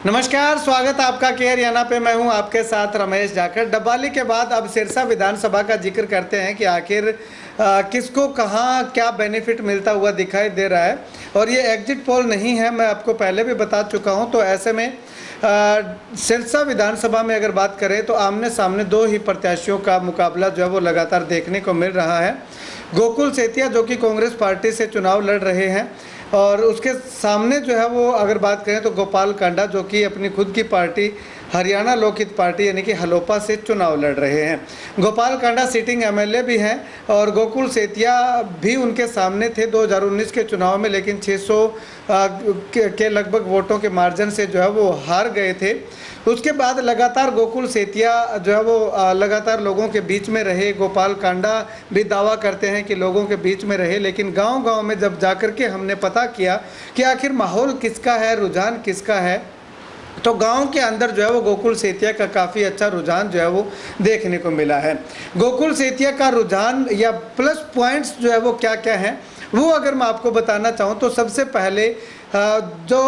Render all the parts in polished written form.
नमस्कार, स्वागत है आपका के हरियाणा पे। मैं हूं आपके साथ रमेश जाखड़। डब्बाली के बाद अब सिरसा विधानसभा का जिक्र करते हैं कि आखिर किसको कहां क्या बेनिफिट मिलता हुआ दिखाई दे रहा है। और ये एग्जिट पोल नहीं है, मैं आपको पहले भी बता चुका हूं। तो ऐसे में सिरसा विधानसभा में अगर बात करें तो आमने सामने दो ही प्रत्याशियों का मुकाबला जो है वो लगातार देखने को मिल रहा है। गोकुल सेतिया जो कि कांग्रेस पार्टी से चुनाव लड़ रहे हैं, और उसके सामने जो है वो अगर बात करें तो गोपाल कांडा जो कि अपनी खुद की पार्टी हरियाणा लोकहित पार्टी यानी कि हलोपा से चुनाव लड़ रहे हैं। गोपाल कांडा सिटिंग एमएलए भी हैं और गोकुल सेतिया भी उनके सामने थे 2019 के चुनाव में, लेकिन 600 के लगभग वोटों के मार्जिन से जो है वो हार गए थे। उसके बाद लगातार गोकुल सेतिया जो है वो लगातार लोगों के बीच में रहे। गोपाल कांडा भी दावा करते हैं कि लोगों के बीच में रहे, लेकिन गांव-गांव में जब जाकर के हमने पता किया कि आखिर माहौल किसका है, रुझान किसका है, तो गांव के अंदर जो है वो गोकुल सेतिया का काफ़ी अच्छा रुझान जो है वो देखने को मिला है। गोकुल सेतिया का रुझान या प्लस पॉइंट्स जो है वो क्या क्या हैं, वो अगर मैं आपको बताना चाहूँ तो सबसे पहले जो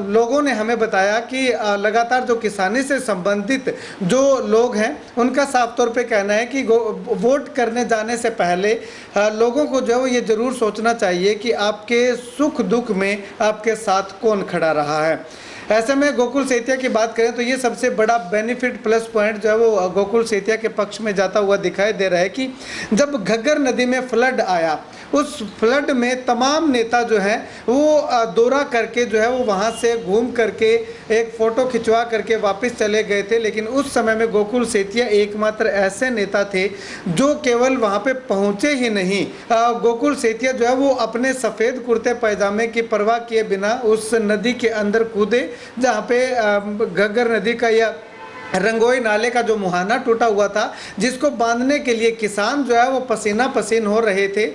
लोगों ने हमें बताया कि लगातार जो किसानी से संबंधित जो लोग हैं उनका साफ तौर पे कहना है कि वोट करने जाने से पहले लोगों को जो है वो ये ज़रूर सोचना चाहिए कि आपके सुख दुख में आपके साथ कौन खड़ा रहा है। ऐसे में गोकुल सेतिया की बात करें तो ये सबसे बड़ा बेनिफिट प्लस पॉइंट जो है वो गोकुल सेतिया के पक्ष में जाता हुआ दिखाई दे रहा है कि जब घग्गर नदी में फ्लड आया, उस फ्लड में तमाम नेता जो हैं वो दौरा करके जो है वो वहाँ से घूम करके एक फ़ोटो खिंचवा करके वापस चले गए थे। लेकिन उस समय में गोकुल सेतिया एकमात्र ऐसे नेता थे जो केवल वहाँ पे पहुँचे ही नहीं, गोकुल सेतिया जो है वो अपने सफ़ेद कुर्ते पैजामे की परवाह किए बिना उस नदी के अंदर कूदे जहाँ पे घग्गर नदी का या रंगोई नाले का जो मुहाना टूटा हुआ था, जिसको बांधने के लिए किसान जो है वो पसीना पसीन हो रहे थे,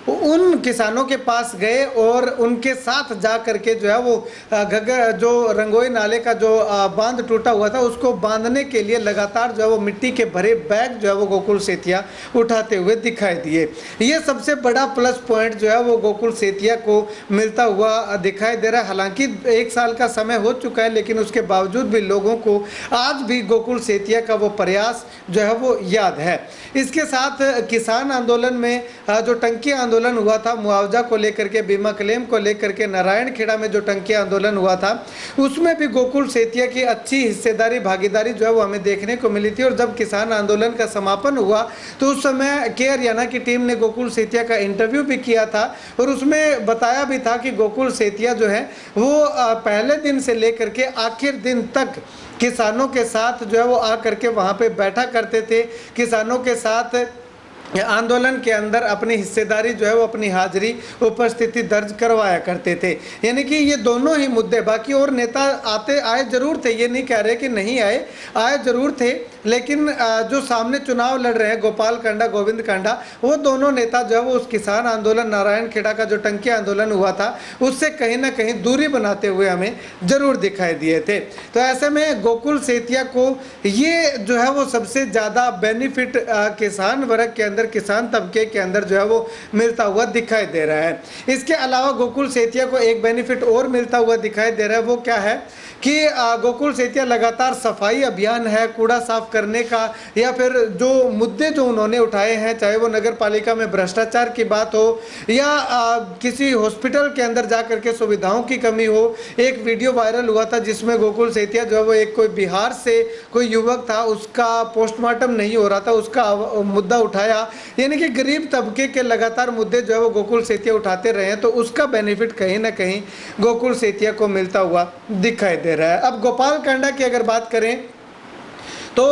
उन किसानों के पास गए और उनके साथ जा करके जो है वो घग्गर जो रंगोई नाले का जो बांध टूटा हुआ था उसको बांधने के लिए लगातार जो है वो मिट्टी के भरे बैग जो है वो गोकुल सेतिया उठाते हुए दिखाई दिए। ये सबसे बड़ा प्लस पॉइंट जो है वो गोकुल सेतिया को मिलता हुआ दिखाई दे रहा है। हालांकि 1 साल का समय हो चुका है, लेकिन उसके बावजूद भी लोगों को आज भी गोकुल सेतिया का वो प्रयास जो है वो याद है। इसके साथ किसान आंदोलन में जो टंकी आंदोलन हुआ था मुआवजा को लेकर के, बीमा क्लेम को लेकर के, नारायणखेड़ा में जो टंकी आंदोलन हुआ था उसमें भी गोकुल सेतिया की अच्छी हिस्सेदारी भागीदारी जो है वो हमें देखने को मिली थी। और जब किसान आंदोलन का समापन हुआ तो उस समय के हरियाणा की टीम ने गोकुल सेतिया का इंटरव्यू भी किया था और उसमें बताया भी था कि गोकुल सेतिया जो है वो पहले दिन से लेकर के आखिर दिन तक किसानों के साथ जो है वो आकर के वहाँ पे बैठा करते थे, किसानों के साथ आंदोलन के अंदर अपनी हिस्सेदारी जो है वो अपनी हाजिरी उपस्थिति दर्ज करवाया करते थे। यानी कि ये दोनों ही मुद्दे, बाकी और नेता आए जरूर थे, ये नहीं कह रहे कि नहीं आए जरूर थे, लेकिन जो सामने चुनाव लड़ रहे हैं गोपाल कांडा गोविंद कांडा, वो दोनों नेता जो है वो उस किसान आंदोलन नारायणखेड़ा का जो टंकी आंदोलन हुआ था उससे कहीं ना कहीं दूरी बनाते हुए हमें जरूर दिखाई दिए थे। तो ऐसे में गोकुल सेतिया को ये जो है वो सबसे ज़्यादा बेनिफिट किसान वर्ग के अंदर, किसान तबके के अंदर जो है वो मिलता हुआ दिखाई दे रहा है। इसके अलावा गोकुल सेतिया को एक बेनिफिट और मिलता हुआ दिखाई दे रहा है, वो क्या है कि गोकुल सेतिया लगातार सफाई अभियान है, कूड़ा साफ करने का, या फिर जो मुद्दे जो उन्होंने उठाए हैं, चाहे वो नगर पालिका में भ्रष्टाचार की बात हो या किसी हॉस्पिटल के अंदर जा करके सुविधाओं की कमी हो। एक वीडियो वायरल हुआ था जिसमें गोकुल सेतिया जो है वो एक कोई बिहार से कोई युवक था, उसका पोस्टमार्टम नहीं हो रहा था, उसका मुद्दा उठाया। यानी कि गरीब तबके के लगातार मुद्दे जो है वो गोकुल सेतिया उठाते रहे हैं, तो उसका बेनिफिट कहीं ना कहीं गोकुल सेतिया को मिलता हुआ दिखाई दे रहा है। अब गोपाल कांडा की अगर बात करें तो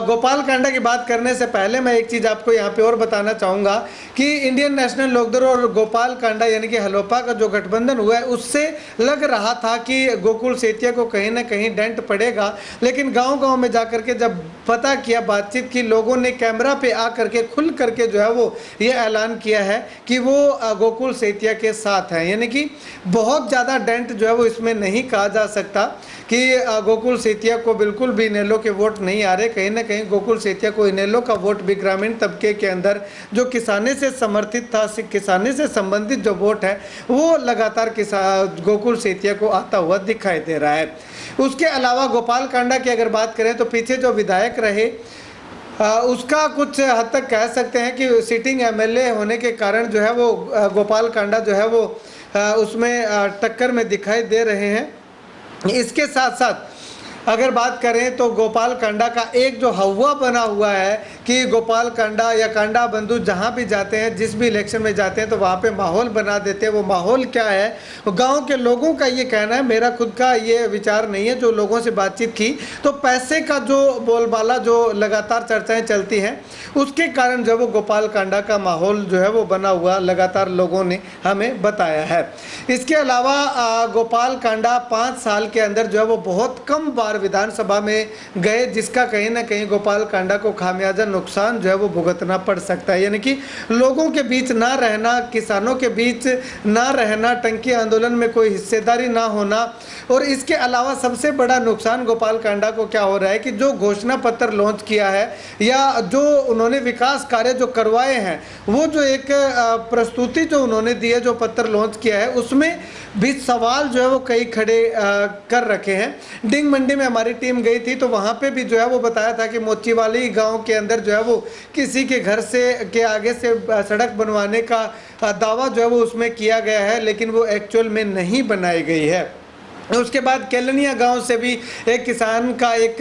गोपाल कांडा की बात करने से पहले मैं एक चीज़ आपको यहाँ पे और बताना चाहूँगा कि इंडियन नेशनल लोकदल और गोपाल कांडा यानी कि हलोपा का जो गठबंधन हुआ है उससे लग रहा था कि गोकुल सेतिया को कहीं ना कहीं डेंट पड़ेगा, लेकिन गांव-गांव में जाकर के जब पता किया, बातचीत की, लोगों ने कैमरा पे आ करके खुल करके जो है वो ये ऐलान किया है कि वो गोकुल सेतिया के साथ हैं। यानी कि बहुत ज़्यादा डेंट जो है वो इसमें नहीं कहा जा सकता कि गोकुल सेतिया को बिल्कुल भी इनेलो के वोट नहीं आ रहे। कहीं ना कहीं गोकुल सेतिया को इनेलो का वोट भी ग्रामीण तबके के अंदर जो किसानी से समर्थित था, किसानी से संबंधित जो वोट है वो लगातार गोकुल सेतिया को आता हुआ दिखाई दे रहा है। उसके अलावा गोपाल कांडा की अगर बात करें तो पीछे जो विधायक रहे उसका कुछ हद तक कह सकते हैं कि सिटिंग एमएलए होने के कारण जो है वो गोपाल कांडा जो है वो उसमें टक्कर में दिखाई दे रहे हैं। इसके साथ साथ अगर बात करें तो गोपाल कांडा का एक जो हवा बना हुआ है कि गोपाल कांडा या कांडा बंधु जहाँ भी जाते हैं, जिस भी इलेक्शन में जाते हैं तो वहाँ पे माहौल बना देते हैं। वो माहौल क्या है, गांव के लोगों का ये कहना है, मेरा खुद का ये विचार नहीं है, जो लोगों से बातचीत की तो पैसे का जो बोलबाला जो लगातार चर्चाएं चलती हैं उसके कारण जो वो गोपाल कांडा का माहौल जो है वो बना हुआ लगातार लोगों ने हमें बताया है। इसके अलावा गोपाल कांडा 5 साल के अंदर जो है वो बहुत कम बार विधानसभा में गए, जिसका कहीं ना कहीं गोपाल कांडा को खामियाजा नुकसान जो है वो भुगतना पड़ सकता है। यानी कि लोगों के बीच ना रहना, किसानों के बीच ना रहना, टंकी आंदोलन में कोई हिस्सेदारी ना होना, और इसके अलावा सबसे बड़ा नुकसान गोपाल कांडा को क्या हो रहा है कि जो घोषणा पत्र लॉन्च किया है या जो उन्होंने विकास कार्य जो करवाए हैं, वो जो एक प्रस्तुति जो उन्होंने दी है, जो पत्र लॉन्च किया है, उसमें भी सवाल जो है वो कई खड़े कर रखे हैं। डिंग मंडी में हमारी टीम गई थी तो वहाँ पे भी जो है वो बताया था कि मोचीवाली गांव के अंदर जो है वो किसी के घर से के आगे से सड़क बनवाने का दावा जो है वो उसमें किया गया है, लेकिन वो एक्चुअल में नहीं बनाई गई है। उसके बाद केलनिया गांव से भी एक किसान का एक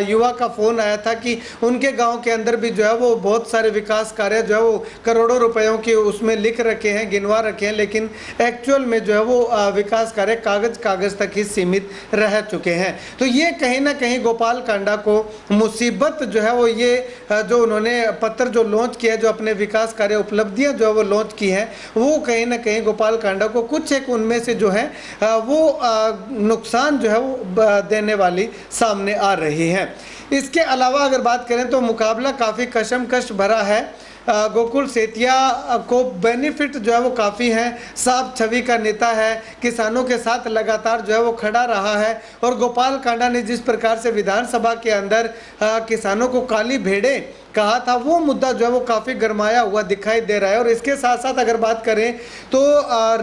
युवा का फ़ोन आया था कि उनके गांव के अंदर भी जो है वो बहुत सारे विकास कार्य जो है वो करोड़ों रुपयों के उसमें लिख रखे हैं, गिनवा रखे हैं, लेकिन एक्चुअल में जो है वो विकास कार्य कागज़ तक ही सीमित रह चुके हैं। तो ये कहीं ना कहीं गोपाल कांडा को मुसीबत जो है वो ये जो उन्होंने पत्र जो लॉन्च किया, जो अपने विकास कार्य उपलब्धियाँ जो है वो लॉन्च की हैं, वो कहीं ना कहीं गोपाल कांडा को कुछ एक उनमें से जो है वो नुकसान जो है वो देने वाली सामने आ रही है। इसके अलावा अगर बात करें तो मुकाबला काफ़ी कशमकश भरा है। गोकुल सेतिया को बेनिफिट जो है वो काफ़ी हैं, साफ छवि का नेता है, किसानों के साथ लगातार जो है वो खड़ा रहा है, और गोपाल कांडा ने जिस प्रकार से विधानसभा के अंदर किसानों को काली भेड़े कहा था, वो मुद्दा जो है वो काफ़ी गरमाया हुआ दिखाई दे रहा है। और इसके साथ साथ अगर बात करें तो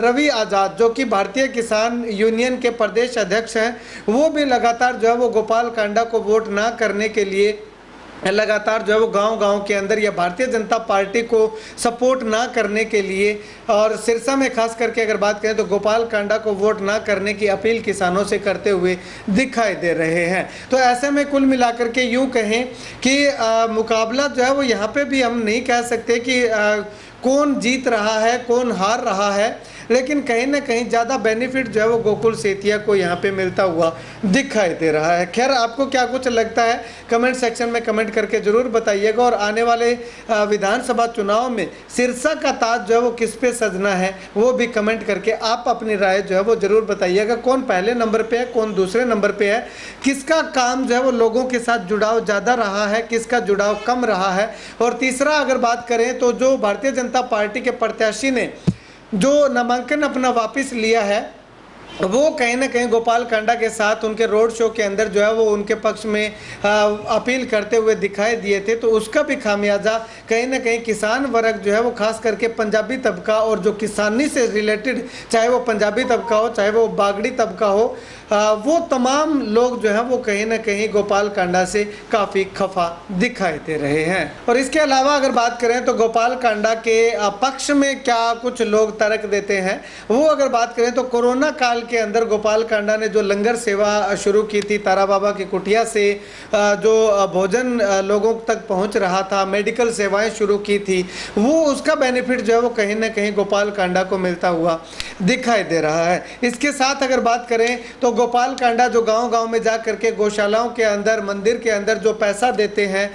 रवि आज़ाद जो कि भारतीय किसान यूनियन के प्रदेश अध्यक्ष हैं, वो भी लगातार जो है वो गोपाल कांडा को वोट ना करने के लिए लगातार जो है वो गांव-गांव के अंदर या भारतीय जनता पार्टी को सपोर्ट ना करने के लिए, और सिरसा में खास करके अगर बात करें तो गोपाल कांडा को वोट ना करने की अपील किसानों से करते हुए दिखाई दे रहे हैं। तो ऐसे में कुल मिलाकर के यूँ कहें कि मुकाबला जो है वो यहाँ पे भी हम नहीं कह सकते कि कौन जीत रहा है कौन हार रहा है, लेकिन कहीं ना कहीं ज़्यादा बेनिफिट जो है वो गोकुल सेतिया को यहाँ पे मिलता हुआ दिखाई दे रहा है। खैर, आपको क्या कुछ लगता है कमेंट सेक्शन में कमेंट करके ज़रूर बताइएगा, और आने वाले विधानसभा चुनाव में सिरसा का ताज जो है वो किस पे सजना है वो भी कमेंट करके आप अपनी राय जो है वो ज़रूर बताइएगा। कौन पहले नंबर पर है, कौन दूसरे नंबर पर है, किसका काम जो है वो लोगों के साथ जुड़ाव ज़्यादा रहा है, किसका जुड़ाव कम रहा है। और तीसरा अगर बात करें तो जो भारतीय जनता पार्टी के प्रत्याशी ने जो नामांकन अपना वापस लिया है, वो कहीं ना कहीं गोपाल कांडा के साथ उनके रोड शो के अंदर जो है वो उनके पक्ष में अपील करते हुए दिखाई दिए थे, तो उसका भी खामियाजा कहीं ना कहीं किसान वर्ग जो है वो खास करके पंजाबी तबका और जो किसानी से रिलेटेड, चाहे वो पंजाबी तबका हो चाहे वो बागड़ी तबका हो, वो तमाम लोग जो है वो कहीं ना कहीं गोपाल कांडा से काफ़ी खफा दिखाई दे रहे हैं। और इसके अलावा अगर बात करें तो गोपाल कांडा के पक्ष में क्या कुछ लोग तर्क देते हैं, वो अगर बात करें तो कोरोना काल के अंदर गोपाल कांडा ने जो लंगर सेवा शुरू की थी, तारा बाबा की कुटिया से जो भोजन लोगों तक पहुंच रहा था, मेडिकल सेवाएं शुरू की थी, वो उसका बेनिफिट जो है वो कहीं ना कहीं गोपाल कांडा को मिलता हुआ दिखाई दे रहा है। इसके साथ अगर बात करें तो गोपाल कांडा जो गांव-गांव में जा करके गौशालाओं के अंदर, मंदिर के अंदर जो पैसा देते हैं,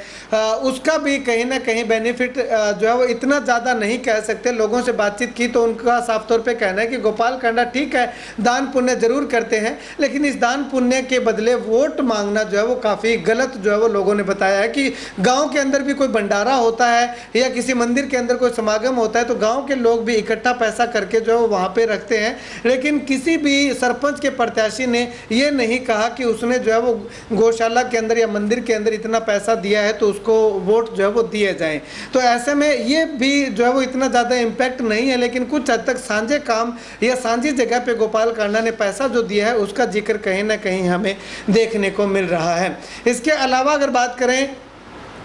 उसका भी कहीं ना कहीं बेनिफिट जो है वो इतना ज़्यादा नहीं कह सकते। लोगों से बातचीत की तो उनका साफ तौर पे कहना है कि गोपाल कांडा ठीक है, दान पुण्य जरूर करते हैं, लेकिन इस दान पुण्य के बदले वोट मांगना जो है वो काफ़ी गलत जो है वो लोगों ने बताया है कि गाँव के अंदर भी कोई भंडारा होता है या किसी मंदिर के अंदर कोई समागम होता है तो गाँव के लोग भी इकट्ठा पैसा करके जो है वो वहाँ पर रखते हैं, लेकिन किसी भी सरपंच के प्रत्याशी ने ये नहीं कहा कि उसने जो है वो गौशाला के अंदर या मंदिर के अंदर इतना पैसा दिया है तो उसको वोट जो है वो दिए जाएं। तो ऐसे में ये भी जो है वो इतना ज़्यादा इम्पैक्ट नहीं है, लेकिन कुछ हद तक सांझे काम या सांझी जगह पे गोपाल कांडा ने पैसा जो दिया है उसका जिक्र कहीं ना कहीं हमें देखने को मिल रहा है। इसके अलावा अगर बात करें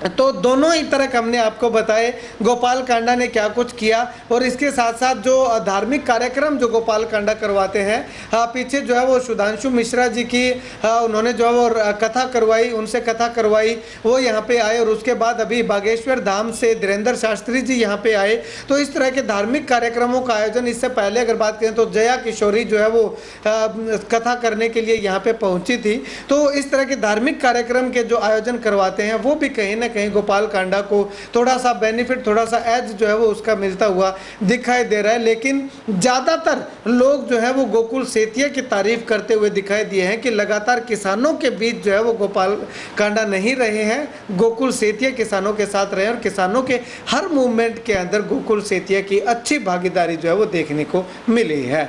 तो दोनों ही तरह हमने आपको बताए गोपाल कांडा ने क्या कुछ किया, और इसके साथ साथ जो धार्मिक कार्यक्रम जो गोपाल कांडा करवाते हैं, पीछे जो है वो सुधांशु मिश्रा जी की उन्होंने जो है वो कथा करवाई, उनसे कथा करवाई, वो यहाँ पे आए, और उसके बाद अभी बागेश्वर धाम से धीरेन्द्र शास्त्री जी यहाँ पे आए। तो इस तरह के धार्मिक कार्यक्रमों का आयोजन, इससे पहले अगर बात करें तो जया किशोरी जो है वो कथा करने के लिए यहाँ पे पहुँची थी। तो इस तरह के धार्मिक कार्यक्रम के जो आयोजन करवाते हैं वो भी कहीं कहीं गोपाल कांडा को थोड़ा सा बेनिफिट, थोड़ा सा एज जो है वो उसका मिलता हुआ दिखाई दे रहा है। लेकिन ज़्यादातर लोग जो है वो गोकुल सेतिया की तारीफ करते हुए दिखाई दिए हैं कि लगातार किसानों के बीच जो है वो गोपाल कांडा नहीं रहे हैं, गोकुल सेतिया किसानों के साथ रहे, और किसानों के हर मूवमेंट के अंदर गोकुल सेतिया की अच्छी भागीदारी जो है वो देखने को मिली है।